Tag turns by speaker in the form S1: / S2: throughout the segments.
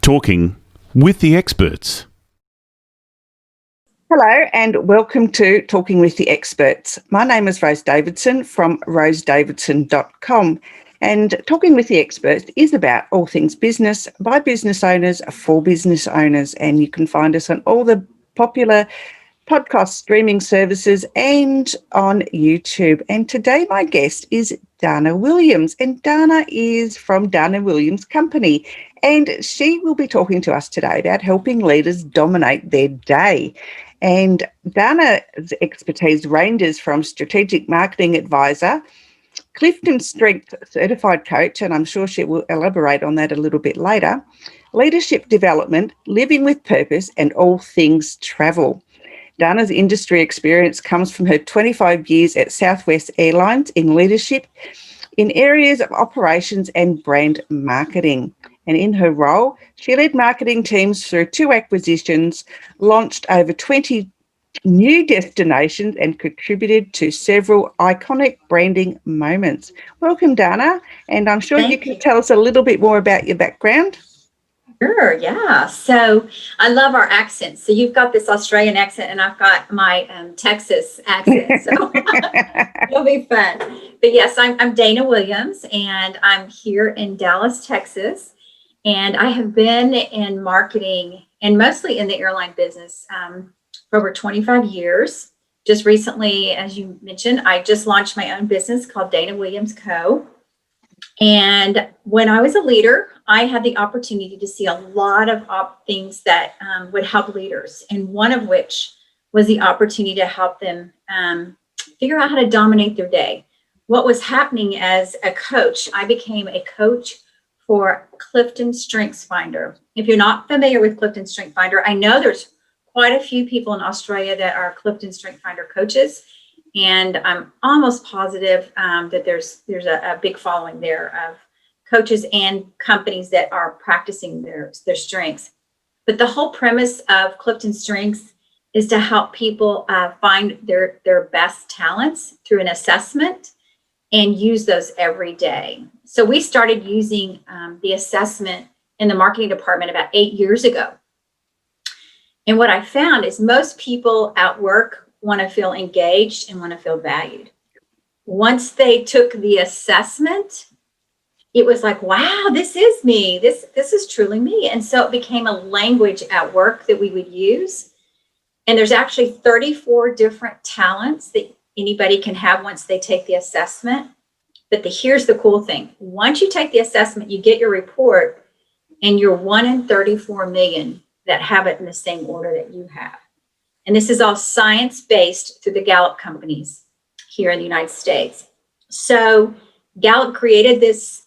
S1: Talking with the experts.
S2: Hello and welcome to Talking with the Experts. My name is Rose Davidson from rosedavidson.com, and Talking with the Experts is about all things business by business owners for business owners, and you can find us on all the popular podcast streaming services and on YouTube. And today my guest is Dana Williams, and Dana is from Dana Williams Company, and she will be talking to us today about helping leaders dominate their day. And Dana's expertise ranges from strategic marketing advisor, Clifton Strengths Certified Coach, and I'm sure she will elaborate on that a little bit later, leadership development, living with purpose, and all things travel. Dana's industry experience comes from her 25 years at Southwest Airlines in leadership in areas of operations and brand marketing. And in her role, she led marketing teams through 2 acquisitions, launched over 20 new destinations, and contributed to several iconic branding moments. Welcome, Dana, and I'm sure you can tell us a little bit more about your background.
S3: Sure, yeah. So I love our accents. So you've got this Australian accent and I've got my Texas accent. So it'll be fun. But yes, I'm Dana Williams and I'm here in Dallas, Texas. And I have been in marketing and mostly in the airline business for over 25 years. Just recently, as you mentioned, I just launched my own business called Dana Williams Co. And when I was a leader, I had the opportunity to see a lot of things that would help leaders. And one of which was the opportunity to help them figure out how to dominate their day. What was happening as a coach, I became a coach for Clifton Strengths Finder. If you're not familiar with Clifton Strengths Finder, I know there's quite a few people in Australia that are Clifton Strengths Finder coaches. And I'm almost positive that there's a big following there of coaches and companies that are practicing their strengths. But the whole premise of Clifton Strengths is to help people find their best talents through an assessment and use those every day. So we started using the assessment in the marketing department about 8 years ago. And what I found is most people at work want to feel engaged and want to feel valued. Once they took the assessment, it was like, wow, this is me. This is truly me. And so it became a language at work that we would use. And there's actually 34 different talents that anybody can have once they take the assessment. But here's the cool thing. Once you take the assessment, you get your report, and you're 1 in 34 million that have it in the same order that you have. And this is all science-based through the Gallup companies here in the United States. So Gallup created this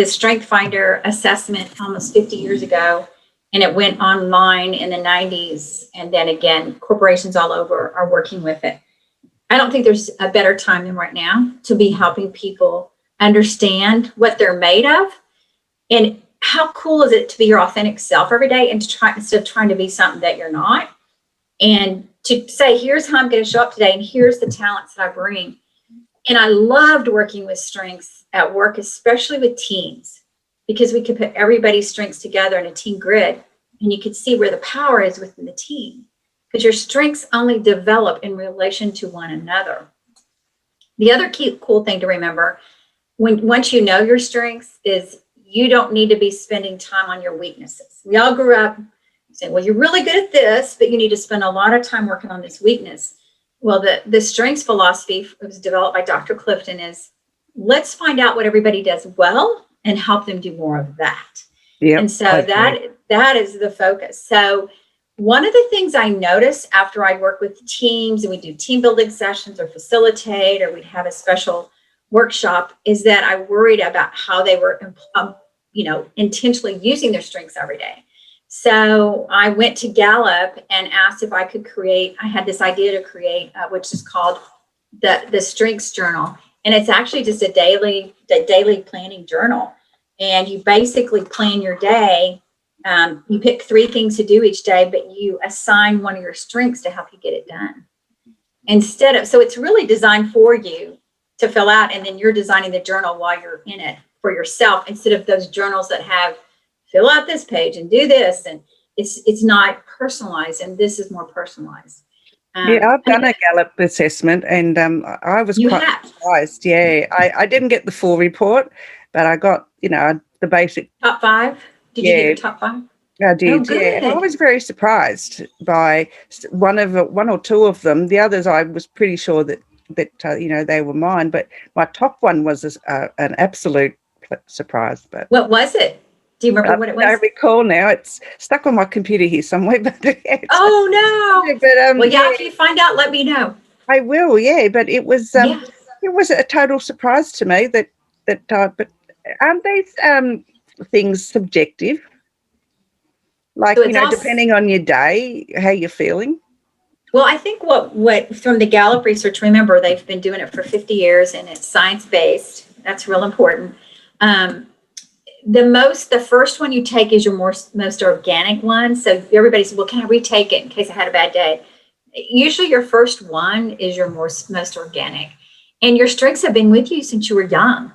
S3: Strength Finder assessment almost 50 years ago, and it went online in the 90s. And then again, corporations all over are working with it. I don't think there's a better time than right now to be helping people understand what they're made of. And how cool is it to be your authentic self every day and to try, instead of trying to be something that you're not. And to say, here's how I'm going to show up today, and here's the talents that I bring. And I loved working with strengths at work, especially with teams, because we could put everybody's strengths together in a team grid, and you could see where the power is within the team, because your strengths only develop in relation to one another. The other cool thing to remember, once you know your strengths, is you don't need to be spending time on your weaknesses. We all grew up saying, well, you're really good at this, but you need to spend a lot of time working on this weakness. Well, the strengths philosophy was developed by Dr. Clifton is, let's find out what everybody does well and help them do more of that. Yep, and so that is the focus. So one of the things I noticed after I work with teams and we do team building sessions or facilitate, or we'd have a special workshop, is that I worried about how they were, intentionally using their strengths every day. So I went to Gallup and asked if I could create, I had this idea to create, which is called the Strengths Journal. And it's actually just a daily planning journal. And you basically plan your day. You pick 3 things to do each day, but you assign one of your strengths to help you get it done. So it's really designed for you to fill out, and then you're designing the journal while you're in it for yourself, instead of those journals that have fill out this page and do this. And it's not personalized, and this is more personalized.
S2: I've done a Gallup assessment, and I was quite surprised. Yeah, I didn't get the full report, but I got, the basic.
S3: Top 5? Did you get your top 5?
S2: I did,
S3: Oh, good.
S2: yeah. And I was very surprised by one or two of them. The others, I was pretty sure that they were mine, but my top one was an absolute surprise. But
S3: what was it? Do you remember what it was?
S2: I don't recall now. It's stuck on my computer here somewhere. But
S3: oh no!
S2: But
S3: well, yeah. If you find out, let me know.
S2: I will. Yeah, but it was it was a total surprise to me that but aren't these things subjective? Like, so depending on your day, how you're feeling.
S3: Well, I think what from the Gallup research, remember, they've been doing it for 50 years and it's science-based. That's real important. The first one you take is your most organic one. So everybody says, well, can I retake it in case I had a bad day? Usually your first one is your most organic. And your strengths have been with you since you were young.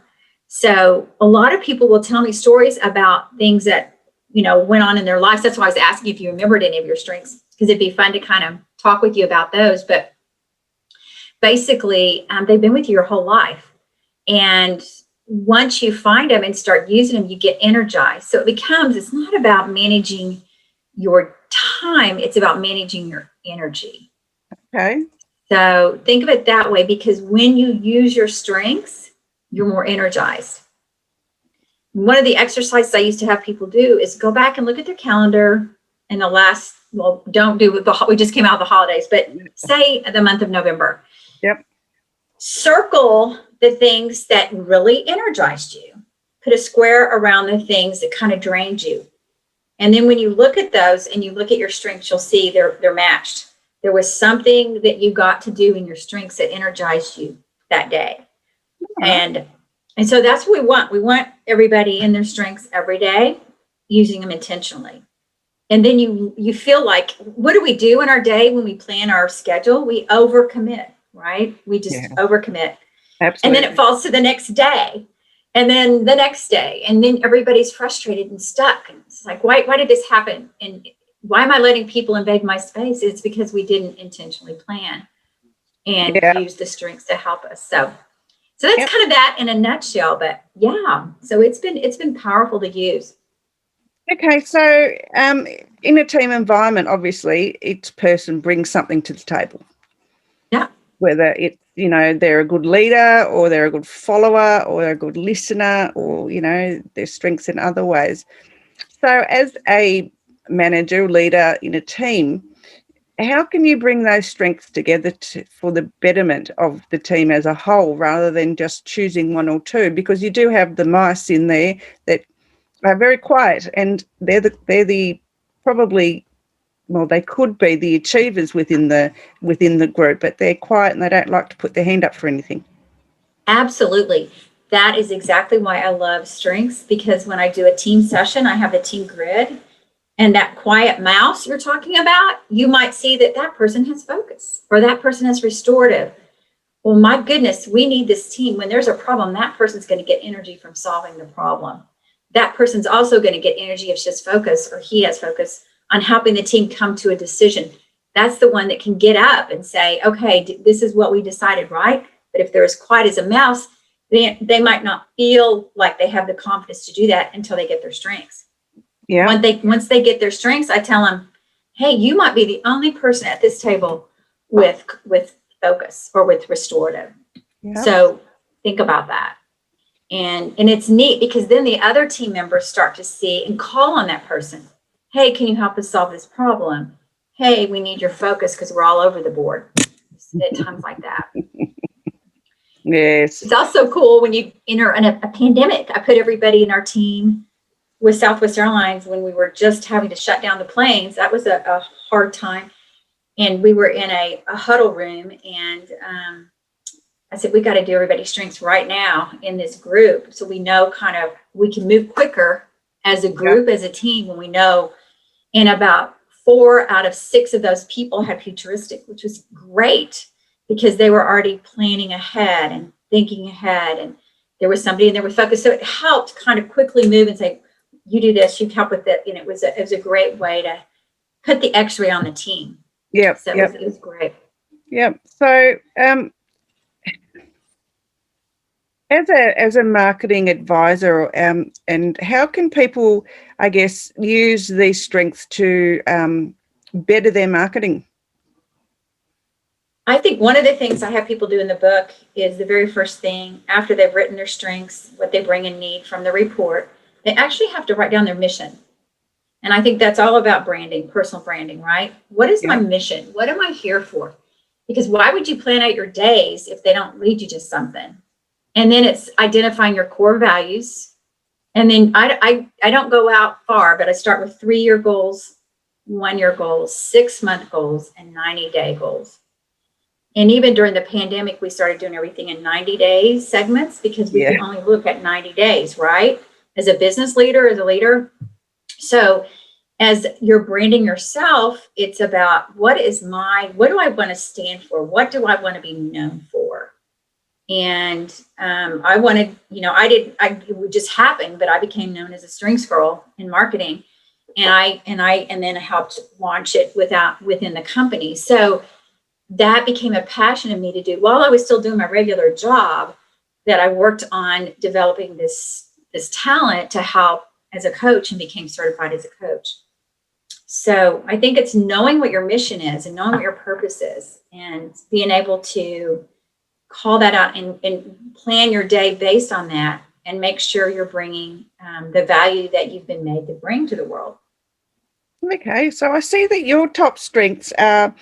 S3: So a lot of people will tell me stories about things that, went on in their lives. That's why I was asking if you remembered any of your strengths, because it'd be fun to kind of talk with you about those. But basically, they've been with you your whole life. And once you find them and start using them, you get energized. So it's not about managing your time. It's about managing your energy.
S2: Okay.
S3: So think of it that way, because when you use your strengths, you're more energized. One of the exercises I used to have people do is go back and look at their calendar in don't do we just came out of the holidays, but say the month of November.
S2: Yep.
S3: Circle the things that really energized you. Put a square around the things that kind of drained you. And then when you look at those and you look at your strengths, you'll see they're matched. There was something that you got to do in your strengths that energized you that day. Yeah. And so that's what we want. We want everybody in their strengths every day, using them intentionally. And then you feel like, what do we do in our day when we plan our schedule? We overcommit, right? We just overcommit. Absolutely. And then it falls to the next day, and then the next day, and then everybody's frustrated and stuck. And it's like, why did this happen? And why am I letting people invade my space? It's because we didn't intentionally plan and use the strengths to help us. So that's kind of that in a nutshell. But so it's been powerful to use.
S2: Okay, so in a team environment, obviously, each person brings something to the table.
S3: Yeah.
S2: Whether it's, they're a good leader, or they're a good follower, or they're a good listener, or, their strengths in other ways. So as a manager, leader in a team, how can you bring those strengths together for the betterment of the team as a whole, rather than just choosing one or two? Because you do have the mice in there that are very quiet, and they're the probably, well, they could be the achievers within the group, but they're quiet and they don't like to put their hand up for anything.
S3: Absolutely. That is exactly why I love strengths, because when I do a team session, I have a team grid. And that quiet mouse you're talking about, you might see that person has focus, or that person has restorative. Well, my goodness, we need this team. When there's a problem, that person's going to get energy from solving the problem. That person's also going to get energy if she has focus, or he has focus on helping the team come to a decision. That's the one that can get up and say, okay, this is what we decided, right? But if they're as quiet as a mouse, they might not feel like they have the confidence to do that until they get their strengths. Yeah. Once they get their strengths, I tell them, hey, you might be the only person at this table with focus or with restorative. Yep. So think about that. And it's neat, because then the other team members start to see and call on that person. Hey, can you help us solve this problem? Hey, we need your focus because we're all over the board at times like that.
S2: Yes.
S3: It's also cool when you enter a pandemic. I put everybody in our team with Southwest Airlines when we were just having to shut down the planes. That was a hard time. And we were in a huddle room, and I said, we got to do everybody's strengths right now in this group, so we know we can move quicker as a group, as a team, when we know. And about 4 out of 6 of those people had futuristic, which was great, because they were already planning ahead and thinking ahead, and there was somebody in there with focus. So it helped kind of quickly move and say, you do this, you help with it. And it was a great way to put the x-ray on the team.
S2: Yep.
S3: So
S2: Yep.
S3: it was great.
S2: Yep. So, as a marketing advisor, and how can people, I guess, use these strengths to better their marketing?
S3: I think one of the things I have people do in the book is the very first thing after they've written their strengths, what they bring and need from the report, they actually have to write down their mission. And I think that's all about branding, personal branding, right? What is my mission? What am I here for? Because why would you plan out your days if they don't lead you to something? And then it's identifying your core values. And then I don't go out far, but I start with 3-year goals, 1-year goals, 6-month goals, and 90-day goals. And even during the pandemic, we started doing everything in 90-day segments because we can only look at 90 days, right? As a business leader, as a leader. So as you're branding yourself, it's about what do I want to stand for? What do I want to be known for? And I wanted, it would just happen, but I became known as a strengths girl in marketing. And then I helped launch it within the company. So that became a passion of me to do while I was still doing my regular job, that I worked on developing this talent to help as a coach and became certified as a coach. So I think it's knowing what your mission is and knowing what your purpose is and being able to call that out and plan your day based on that and make sure you're bringing the value that you've been made to bring to the world.
S2: Okay, so I see that your top strengths are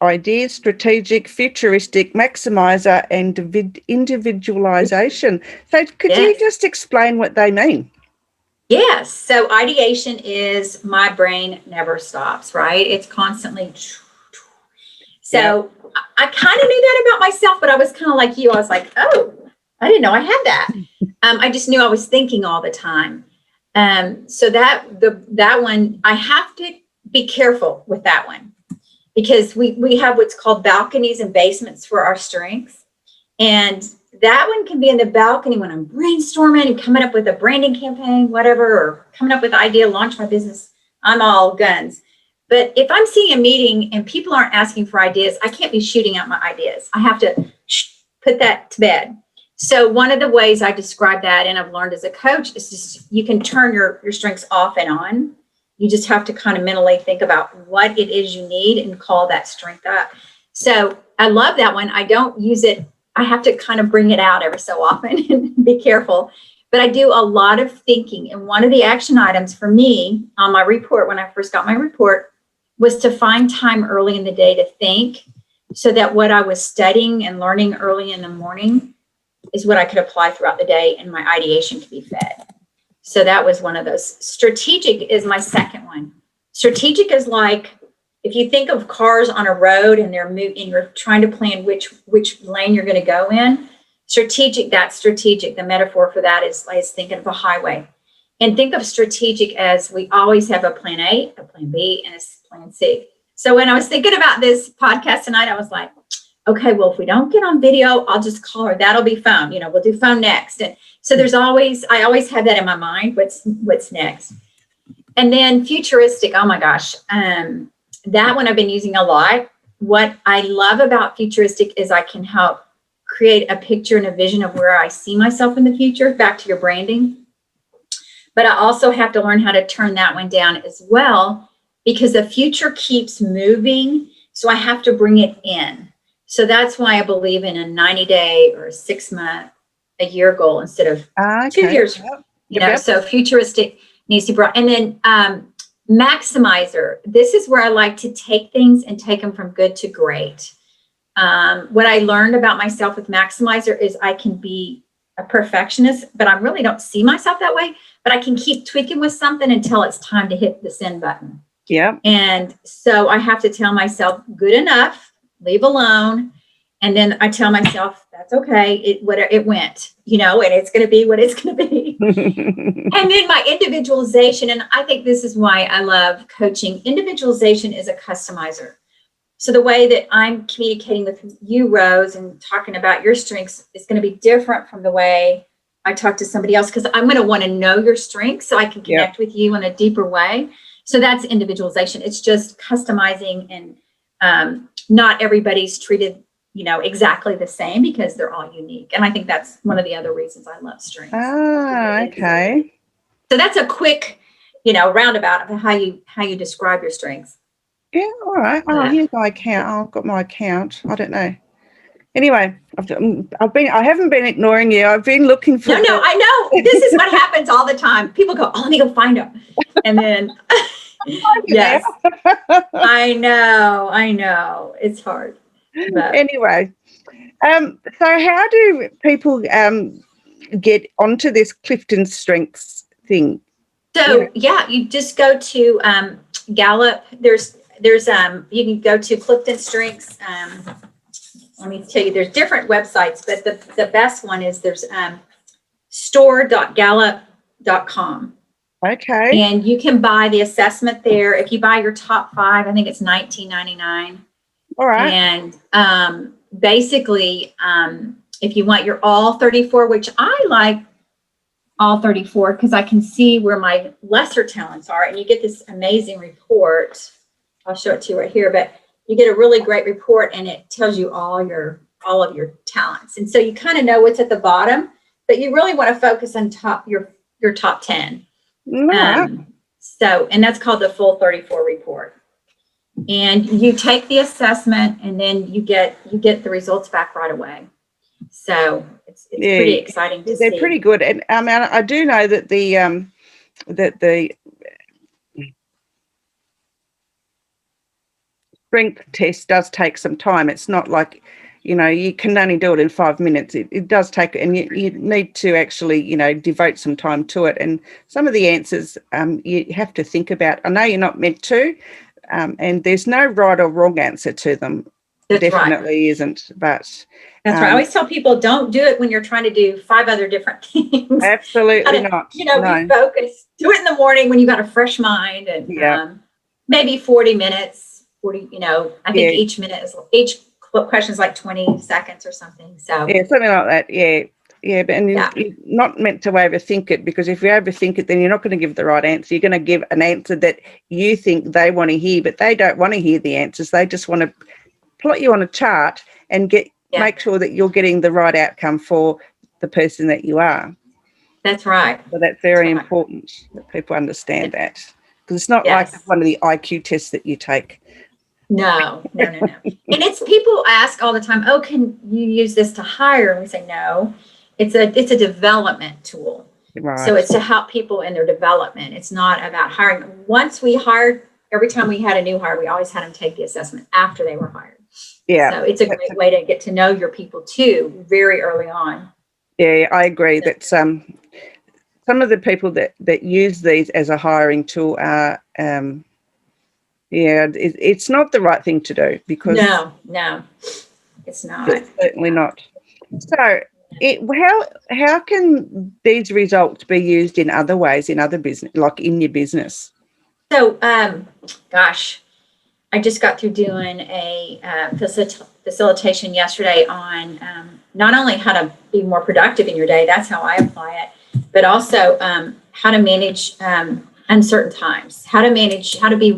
S2: ideas, strategic, futuristic, maximizer, and individualization. So could you just explain what they mean?
S3: Yes. So ideation is my brain never stops, right? It's constantly. So I kind of knew that about myself, but I was kind of like you. I was like, oh, I didn't know I had that. I just knew I was thinking all the time. So that one, I have to be careful with that one because we have what's called balconies and basements for our strengths. And that one can be in the balcony when I'm brainstorming and coming up with a branding campaign, whatever, or coming up with an idea, launch my business. I'm all guns. But if I'm seeing a meeting and people aren't asking for ideas, I can't be shooting out my ideas. I have to put that to bed. So one of the ways I describe that, and I've learned as a coach, is just you can turn your strengths off and on. You just have to kind of mentally think about what it is you need and call that strength up. So I love that one. I don't use it. I have to kind of bring it out every so often and be careful. But I do a lot of thinking. And one of the action items for me on my report, when I first got my report, was to find time early in the day to think so that what I was studying and learning early in the morning is what I could apply throughout the day and my ideation could be fed. So that was one of those. Strategic is my second one. Strategic is like, if you think of cars on a road and they're moving, and you're trying to plan which lane you're going to go in. Strategic, that's strategic. The metaphor for that is thinking of a highway. And think of strategic as we always have a plan A, a plan B, and a plan C. So when I was thinking about this podcast tonight, I was like, okay, well, if we don't get on video, I'll just call her. That'll be phone. We'll do phone next. And so I always have that in my mind. What's next? And then futuristic. Oh my gosh. That one I've been using a lot. What I love about futuristic is I can help create a picture and a vision of where I see myself in the future, back to your branding. But I also have to learn how to turn that one down as well, because the future keeps moving. So I have to bring it in. So that's why I believe in a 90-day or a 6-month, a year goal instead of 2 years. Yep. So futuristic needs to be brought. And then maximizer. This is where I like to take things and take them from good to great. What I learned about myself with maximizer is I can be a perfectionist, but I really don't see myself that way. But I can keep tweaking with something until it's time to hit the send button.
S2: Yeah.
S3: And so I have to tell myself, good enough, leave alone. And then I tell myself, that's okay. It went, and it's going to be what it's going to be. And then my individualization. And I think this is why I love coaching. Individualization is a customizer. So the way that I'm communicating with you, Rose, and talking about your strengths is going to be different from the way I talk to somebody else because I'm going to want to know your strengths so I can connect with you in a deeper way. So that's individualization. It's just customizing, and not everybody's treated, exactly the same because they're all unique. And I think that's one of the other reasons I love strengths.
S2: Okay.
S3: So that's a quick, roundabout of how you describe your strengths.
S2: Yeah, all right. Oh, here's my account. Oh, I've got my account. I don't know. Anyway, I haven't been ignoring you. I've been looking for.
S3: No, I know. This is what happens all the time. People go, "Oh, let me go find them," and then, yes, I know, it's hard. But.
S2: Anyway, so how do people get onto this Clifton Strengths thing?
S3: So you just go to Gallup. There's you can go to Clifton Strengths. Let me tell you, there's different websites, but the best one is there's store.gallup.com.
S2: Okay.
S3: And you can buy the assessment there. If you buy your top 5, I think it's $19.99.
S2: All right.
S3: And basically, if you want your all 34, which I like all 34 because I can see where my lesser talents are, and you get this amazing report. I'll show it to you right here, but you get a really great report, and it tells you all of your talents. And so you kind of know what's at the bottom, but you really want to focus on your top 10.
S2: Right.
S3: And that's called the full 34 report. And you take the assessment, and then you get the results back right away. So it's pretty exciting to see.
S2: They're pretty good. And I mean, I do know that the strength test does take some time. It's not like, you can only do it in 5 minutes. It does take, and you need to actually, devote some time to it. And some of the answers you have to think about. I know you're not meant to, and there's no right or wrong answer to them.
S3: That's
S2: definitely isn't. But
S3: that's right. I always tell people, don't do it when you're trying to do 5 other different things.
S2: Absolutely not.
S3: Be focused. Do it in the morning when you've got a fresh mind, and maybe 40 minutes. 40, I think each question is like 20 seconds or something. So
S2: something like that. But you're not meant to overthink it, because if you overthink it, then you're not going to give the right answer. You're going to give an answer that you think they want to hear, but they don't want to hear the answers. They just want to plot you on a chart and make sure that you're getting the right outcome for the person that you are.
S3: That's right.
S2: So that's very important that people understand that, because it's not like one of the IQ tests that you take.
S3: No. And it's, people ask all the time, "Oh, can you use this to hire?" And we say, no, it's a development tool.
S2: Right.
S3: So it's to help people in their development. It's not about hiring. Once we hired, every time we had a new hire, we always had them take the assessment after they were hired. Yeah. So it's a great way to get to know your people too, very early on.
S2: Yeah, I agree that some of the people that use these as a hiring tool are it's not the right thing to do, because
S3: no, it's not.
S2: It's certainly not. So how can these results be used in other ways, in other business, like in your business?
S3: So, I just got through doing a facilitation yesterday on not only how to be more productive in your day, that's how I apply it, but also how to manage uncertain times, how to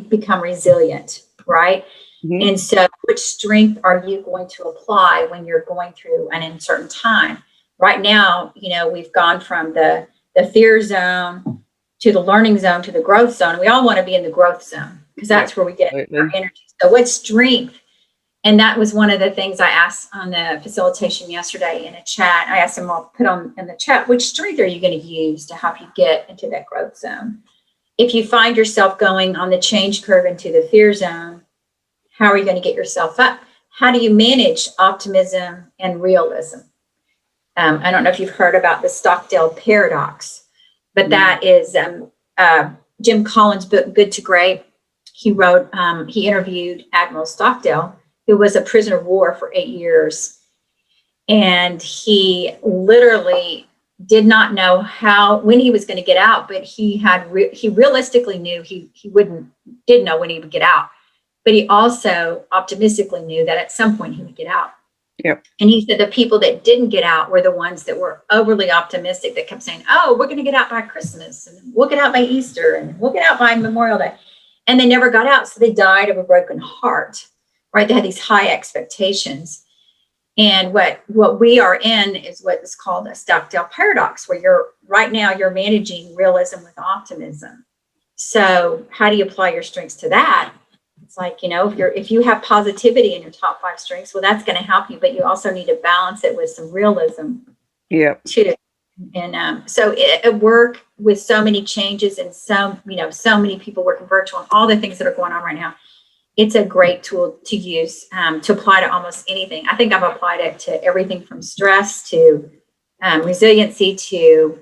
S3: become resilient, right? Mm-hmm. And so which strength are you going to apply when you're going through an uncertain time? Right now, we've gone from the fear zone to the learning zone to the growth zone. We all want to be in the growth zone, because that's where we get our energy. So what strength? And that was one of the things I asked on the facilitation yesterday in a chat. I asked them, I'll put on in the chat, which strength are you going to use to help you get into that growth zone? If you find yourself going on the change curve into the fear zone, how are you going to get yourself up? How do you manage optimism and realism? I don't know if you've heard about the Stockdale paradox, but that is Jim Collins' book, Good to Great. He interviewed Admiral Stockdale, who was a prisoner of war for 8 years. And he literally did not know when he was going to get out, but he realistically knew he didn't know when he would get out, but he also optimistically knew that at some point he would get out.
S2: Yep.
S3: And he said the people that didn't get out were the ones that were overly optimistic, that kept saying, oh, we're going to get out by Christmas, and we'll get out by Easter, and we'll get out by Memorial Day. And they never got out. So they died of a broken heart, right? They had these high expectations. And what we are in is what is called a Stockdale paradox, where right now you're managing realism with optimism. So how do you apply your strengths to that? It's like, if you have positivity in your top 5 strengths, well, that's going to help you, but you also need to balance it with some realism too. And so at work, with so many changes and so many people working virtual and all the things that are going on right now, it's a great tool to use to apply to almost anything. I think I've applied it to everything from stress to resiliency to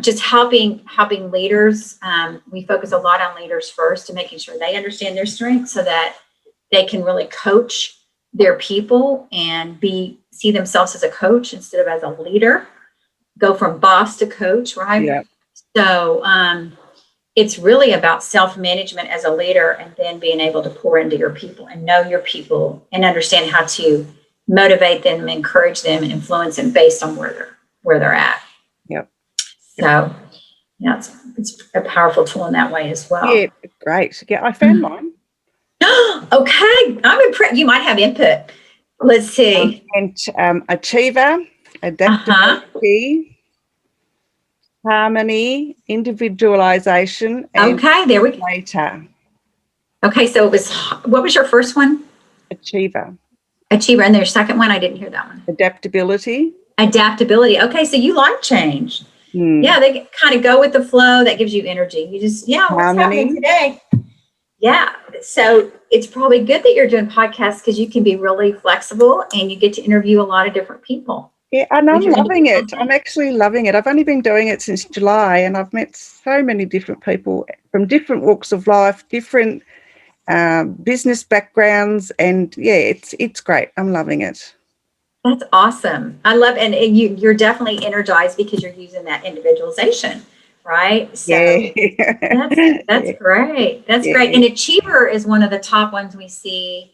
S3: just helping leaders. We focus a lot on leaders first, to making sure they understand their strengths so that they can really coach their people and see themselves as a coach instead of as a leader. Go from boss to coach, right?
S2: Yeah.
S3: So it's really about self-management as a leader, and then being able to pour into your people and know your people and understand how to motivate them, encourage them, and influence them based on where they're at.
S2: Yep.
S3: So, it's a powerful tool in that way as well.
S2: Yeah, great. Yeah, I found mine.
S3: Okay, I'm impressed. You might have input. Let's see.
S2: Achiever, adaptability, harmony, individualization, and
S3: Okay, there we go.
S2: later.
S3: Okay, so what was your first one?
S2: Achiever.
S3: Achiever. And their second one, I didn't hear that one.
S2: Adaptability.
S3: Adaptability. Okay, so you like change. Yeah, they kind of go with the flow. That gives you energy. You just, what's happening today? Yeah. So it's probably good that you're doing podcasts, because you can be really flexible and you get to interview a lot of different people.
S2: Yeah, and I'm loving it. I'm actually loving it. I've only been doing it since July, and I've met so many different people from different walks of life, different business backgrounds, and it's great. I'm loving it.
S3: That's awesome. I love, and you're definitely energized because you're using that individualization, right? So that's great. That's great. And Achiever is one of the top ones we see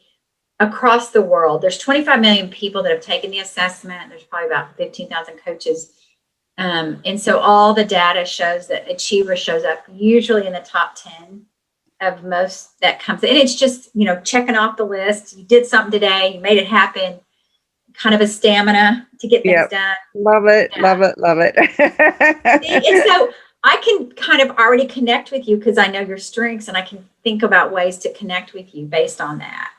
S3: across the world. There's 25 million people that have taken the assessment. There's probably about 15,000 coaches. And so all the data shows that Achiever shows up usually in the top 10 of most that comes in. And it's just, checking off the list. You did something today, you made it happen, kind of a stamina to get things done.
S2: Love it, love it.
S3: And so I can kind of already connect with you because I know your strengths, and I can think about ways to connect with you based on that.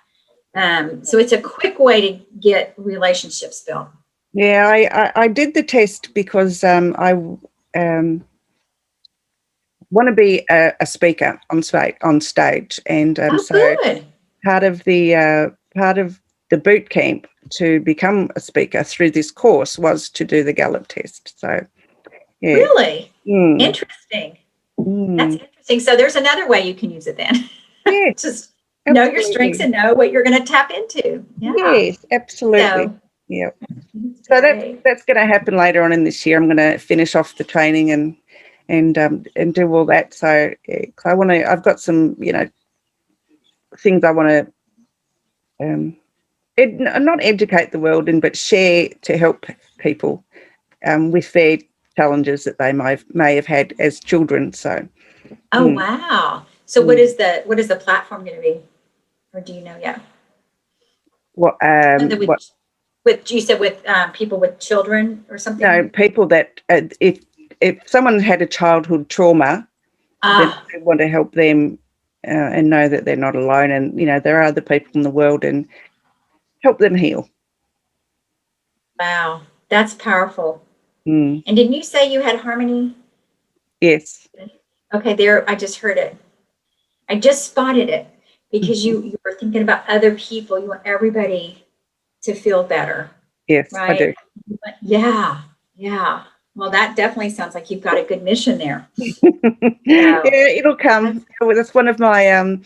S3: So it's a quick way to get relationships built.
S2: Yeah, I did the test because I want to be a speaker on stage, and so
S3: good.
S2: part of the boot camp to become a speaker through this course was to do the Gallup test. So, yeah.
S3: Really interesting. That's interesting. So there's another way you can use it then.
S2: Yeah,
S3: just know your strengths and know what you're going to tap into. Yeah.
S2: Yes, absolutely. So that's going to happen later on in this year. I'm going to finish off the training and do all that. So I've got some things I want to not educate the world in, but share to help people with their challenges that they may have had as children. So.
S3: Wow. So what is the platform going to be, or do you know yet?
S2: What
S3: you said with people with children or something?
S2: No, people that if someone had a childhood trauma, then they want to help them and know that they're not alone, and there are other people in the world, and help them heal.
S3: Wow, that's powerful. And didn't you say you had harmony?
S2: Yes.
S3: Okay, there. I just heard it. I just spotted it because you were thinking about other people. You want everybody to feel better.
S2: Yes,
S3: right?
S2: I do.
S3: Yeah. Well, that definitely sounds like you've got a good mission there.
S2: Yeah, it'll come. That's one of my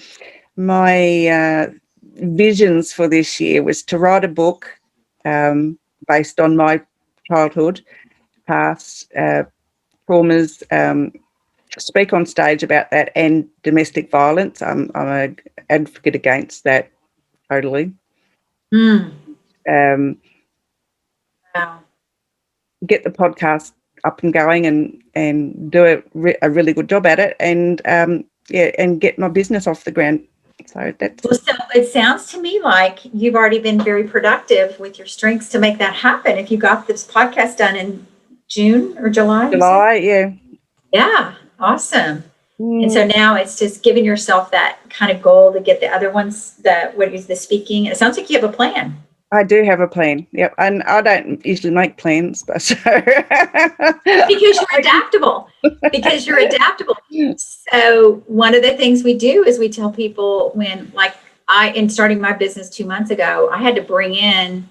S2: my visions for this year was to write a book based on my childhood, past traumas, speak on stage about that, and domestic violence. I'm an advocate against that totally.
S3: Wow.
S2: get the podcast up and going and do a really good job at it, and and get my business off the ground. So that's
S3: Well, so it sounds to me like you've already been very productive with your strengths to make that happen. If you got this podcast done in June or July, you said?
S2: July, yeah.
S3: Yeah, awesome. And so now it's just giving yourself that kind of goal to get the other ones, the speaking. It sounds like you have a plan.
S2: I do have a plan. Yep. And I don't usually make plans, but so
S3: Because you're adaptable. Because you're adaptable. So one of the things we do is we tell people when, like in starting my business 2 months ago, I had to bring in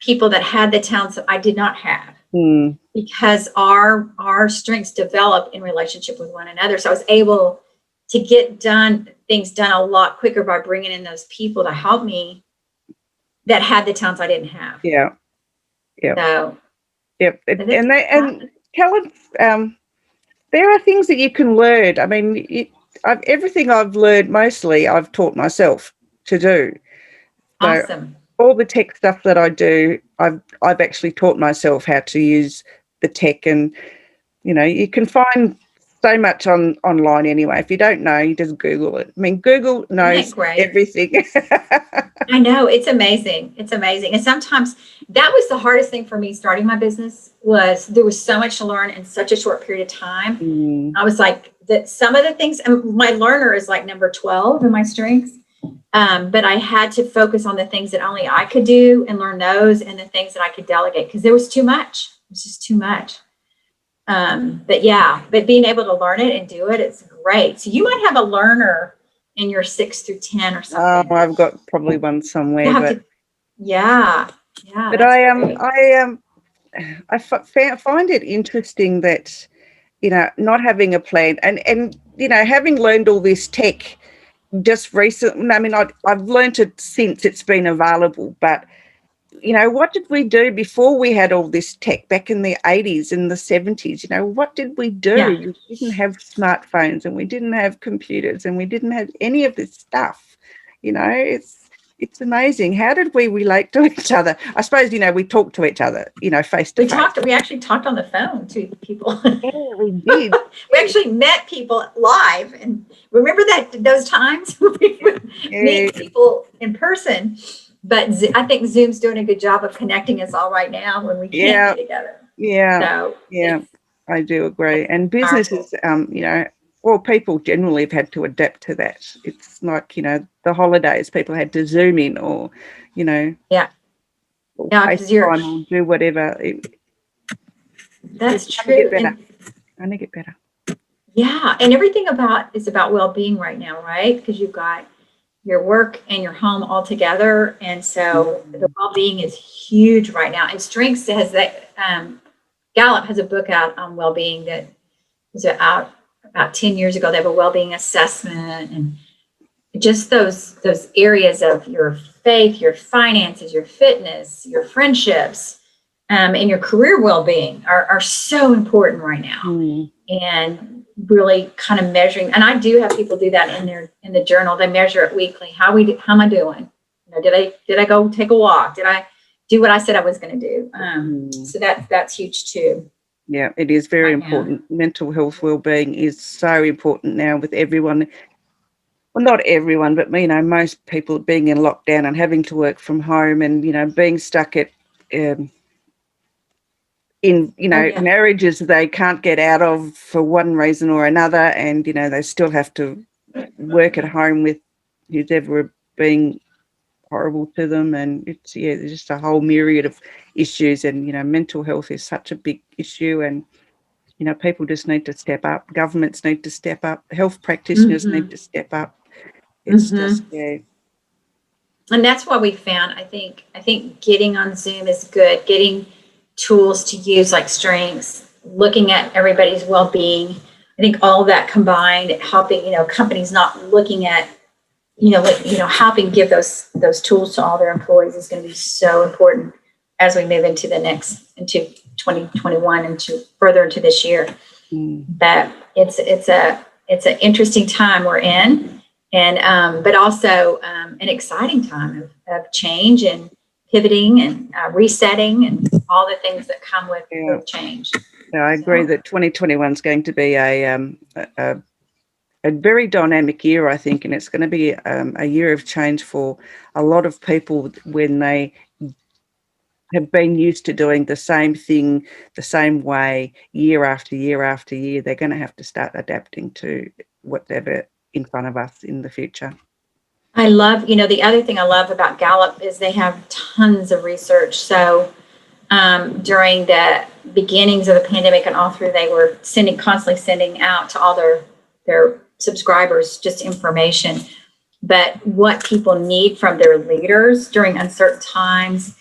S3: people that had the talents that I did not have. Because our strengths develop in relationship with one another. So I was able to get things done a lot quicker by bringing in those people to help me that had the talents I didn't have.
S2: Yeah.
S3: So,
S2: yep. And talent, there are things that you can learn. I mean, everything I've learned, mostly I've taught myself to do. So
S3: awesome.
S2: All the tech stuff that I do, I've actually taught myself how to use the tech, and you can find so much online anyway. If you don't know, you just Google it. I mean, Google knows everything.
S3: I know, it's amazing. It's amazing. And sometimes that was the hardest thing for me starting my business, was there was so much to learn in such a short period of time. I was like, that some of the things, and my learner is like number 12 in my strengths. But I had to focus on the things that only I could do and learn those, and the things that I could delegate, because there was too much. It was just too much. But being able to learn it and do it, it's great. So you might have a learner in your 6 through 10 or something.
S2: I've got probably one somewhere, but
S3: But
S2: I find it interesting that not having a plan and having learned all this tech just recently. I mean, I've learned it since it's been available, but what did we do before we had all this tech back in the 80s and the 70s? What did we do?
S3: Yeah.
S2: We didn't have smartphones, and we didn't have computers, and we didn't have any of this stuff. It's amazing. How did we relate to each other? I suppose, we talked to each other, face to face.
S3: We actually talked on the phone to people.
S2: Yeah, we did.
S3: We actually met people live, and remember those times we would meet people in person. But I think Zoom's doing a good job of connecting us all right now when we can't be together.
S2: Yeah. So I do agree. And businesses, people generally have had to adapt to that. It's like, the holidays, people had to Zoom in or, or FaceTime or do whatever.
S3: That's true.
S2: Only get better.
S3: Yeah. And everything is about well-being right now, right? Because you've got your work and your home all together. And so the well-being is huge right now. And Strengths has that, Gallup has a book out on well-being that was out about 10 years ago. They have a well-being assessment, and just those areas of your faith, your finances, your fitness, your friendships, and your career well-being are so important right now. And really kind of measuring, and I do have people do that in the journal. They measure it weekly. How am I doing? Did I go take a walk? Did I do what I said I was going to do? So that's huge too.
S2: Yeah, it is very important. Mental health well-being is so important now with everyone. Well, not everyone, but most people being in lockdown and having to work from home, and being stuck at marriages they can't get out of for one reason or another, and they still have to work at home with who's ever being horrible to them, and it's there's just a whole myriad of issues, and mental health is such a big issue, and people just need to step up. Governments need to step up. Health practitioners need to step up. It's just
S3: and that's why we found, I think getting on Zoom is good. Getting tools to use like Strengths, looking at everybody's well-being. I think all of that combined, helping, companies not looking at, helping give those tools to all their employees is going to be so important as we move into into 2021 and further into this year. But it's an interesting time we're in, and but also an exciting time of change and pivoting and resetting and all the things that come with change.
S2: Yeah, I agree that 2021 is going to be a very dynamic year, I think, and it's going to be a year of change for a lot of people when they have been used to doing the same thing the same way year after year after year. They're going to have to start adapting to whatever in front of us in the future.
S3: I love, the other thing I love about Gallup is they have tons of research. So during the beginnings of the pandemic and all through, they were constantly sending out to all their subscribers just information, but what people need from their leaders during uncertain times.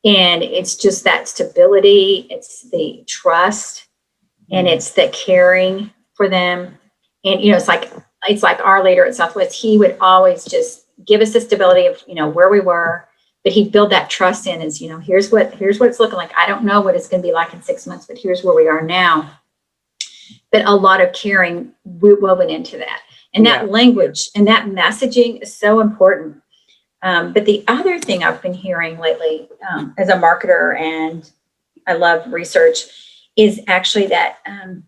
S3: And it's just that stability, it's the trust, and it's the caring for them. And, it's like our leader at Southwest, he would always just give us the stability of, where we were, but he'd build that trust in as, here's what it's looking like. I don't know what it's going to be like in 6 months, but here's where we are now. But a lot of caring woven into that. And that language and that messaging is so important. But the other thing I've been hearing lately as a marketer, and I love research, is actually that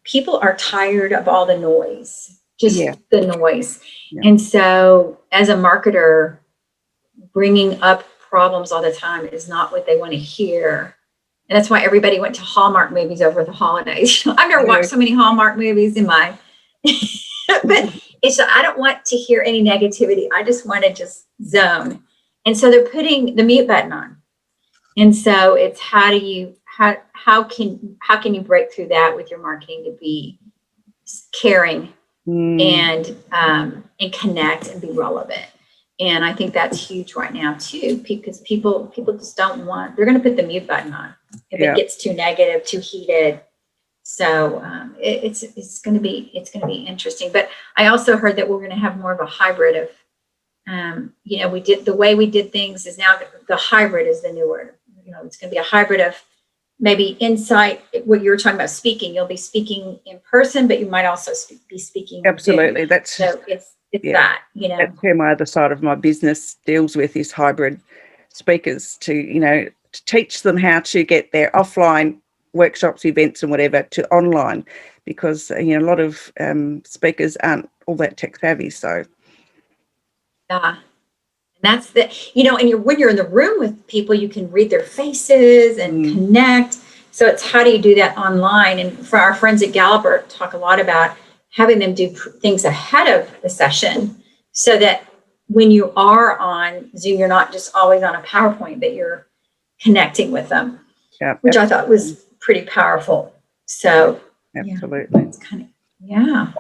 S3: people are tired of all the noise, the noise. Yeah. And so as a marketer, bringing up problems all the time is not what they want to hear. And that's why everybody went to Hallmark movies over the holidays. I've never watched so many Hallmark movies in my, but I don't want to hear any negativity. I just want to just zone. And so they're putting the mute button on. And so it's how can you break through that with your marketing to be caring and connect and be relevant. And I think that's huge right now too, because people just don't want, they're going to put the mute button on if it gets too negative, too heated. So it's going to be interesting. But I also heard that we're going to have more of a hybrid of, the way we did things is now the hybrid is the new word. It's going to be a hybrid of maybe insight, what you were talking about speaking. You'll be speaking in person, but you might also be speaking.
S2: Absolutely. It's
S3: that,
S2: That's where my other side of my business deals with is hybrid speakers to teach them how to get their offline workshops, events and whatever to online, because, a lot of speakers aren't all that tech savvy. So.
S3: Yeah. That's and when you're in the room with people, you can read their faces and connect. So it's how do you do that online? And for our friends at Gallup talk a lot about having them do things ahead of the session so that when you are on Zoom, you're not just always on a PowerPoint, but you're connecting with them, which I thought was pretty powerful. So
S2: absolutely.
S3: It's kind of,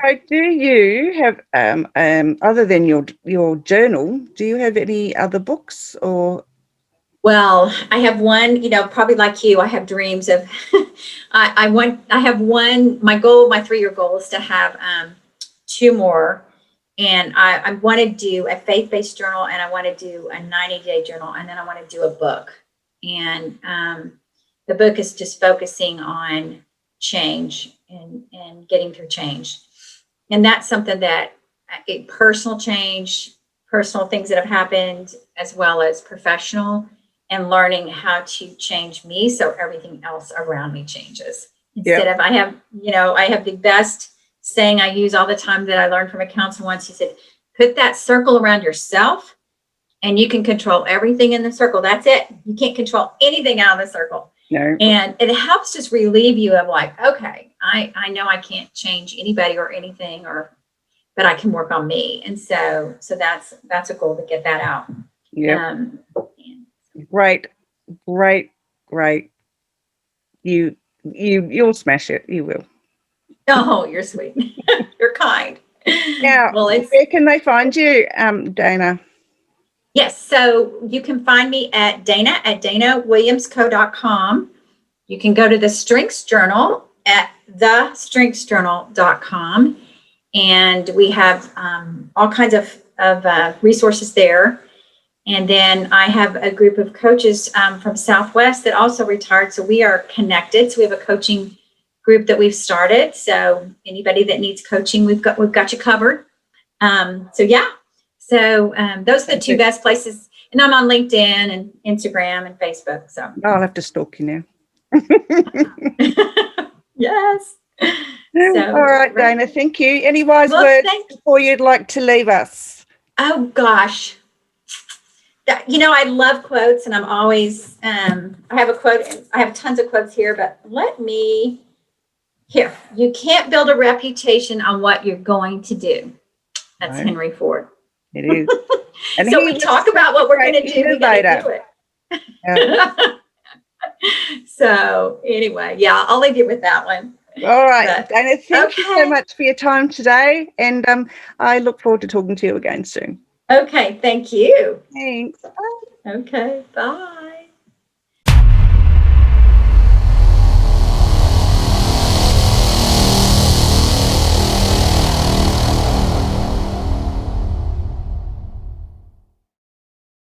S2: So do you have, other than your journal, do you have any other books or?
S3: Well, I have one, probably like you, I have dreams of, my 3-year goal is to have 2 more. And I want to do a faith-based journal, and I want to do a 90-day journal, and then I want to do a book. And the book is just focusing on change and getting through change. And that's something that personal change, personal things that have happened, as well as professional, and learning how to change me so everything else around me changes. Instead of, I have the best saying I use all the time that I learned from a counselor once. He said, put that circle around yourself and you can control everything in the circle. That's it. You can't control anything out of the circle.
S2: No.
S3: And it helps just relieve you of like, okay, I know I can't change anybody or anything, but I can work on me. And so that's a goal to get that out.
S2: Yeah. Great. You'll smash it. You will.
S3: Oh, you're sweet. You're kind.
S2: Now, where can they find you, Dana?
S3: Yes, so you can find me at danawilliamsco.com. You can go to the Strengths Journal at thestrengthsjournal.com. And we have all kinds of resources there. And then I have a group of coaches from Southwest that also retired. So we are connected. So we have a coaching group that we've started. So anybody that needs coaching, we've got you covered. So those are the 2 best places. And I'm on LinkedIn and Instagram and Facebook. So
S2: I'll have to stalk you now.
S3: yes.
S2: All right, Dana, thank you. Any wise words before you'd like to leave us?
S3: Oh, gosh. I love quotes, and I'm always, I have a quote. I have tons of quotes here, but you can't build a reputation on what you're going to do. That's right. Henry Ford.
S2: It is. And
S3: so we talk about what we're going to do. We got to do it. Yeah. So anyway, I'll leave you with that one.
S2: All right, Dana, thank you so much for your time today, and I look forward to talking to you again soon.
S3: Okay, thank you.
S2: Thanks. Bye.
S3: Okay, bye.